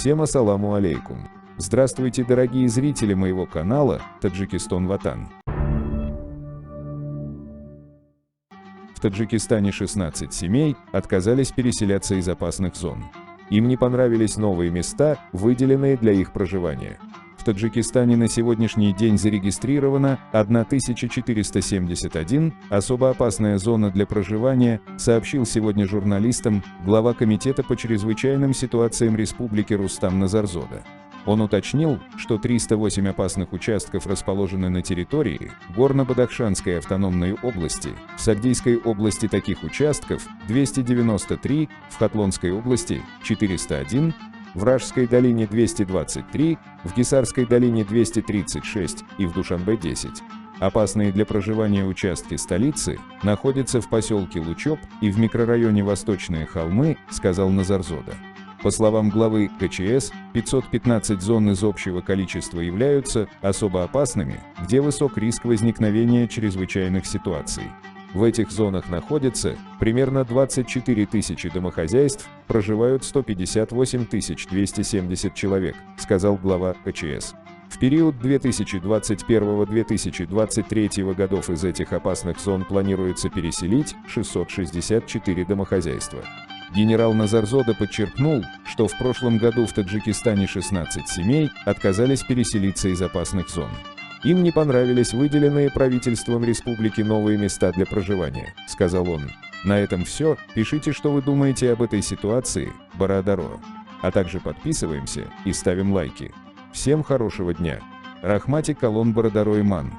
Всем ассаламу алейкум. Здравствуйте, дорогие зрители моего канала Таджикистан Ватан. В Таджикистане 16 семей отказались переселяться из опасных зон. Им не понравились новые места, выделенные для их проживания. В Таджикистане на сегодняшний день зарегистрировано 1471 особо опасная зона для проживания, сообщил сегодня журналистам глава Комитета по чрезвычайным ситуациям Республики Рустам Назарзода. Он уточнил, что 308 опасных участков расположены на территории Горно-Бадахшанской автономной области, в Сагдийской области таких участков 293, в Хатлонской области 401, в Ражской долине 223, в Гисарской долине 236 и в Душанбе 10. Опасные для проживания участки столицы находятся в поселке Лучоп и в микрорайоне Восточные холмы, сказал Назарзода. По словам главы КЧС, 515 зон из общего количества являются особо опасными, где высок риск возникновения чрезвычайных ситуаций. В этих зонах находится примерно 24 тысячи домохозяйств, проживают 158 270 человек, сказал глава КЧС. В период 2021-2023 годов из этих опасных зон планируется переселить 664 домохозяйства. Генерал Назарзода подчеркнул, что в прошлом году в Таджикистане 16 семей отказались переселиться из опасных зон. Им не понравились выделенные правительством республики новые места для проживания, сказал он. На этом все. Пишите, что вы думаете об этой ситуации, Барадаро. А также подписываемся и ставим лайки. Всем хорошего дня. Рахмати Калон Барадаро Иман.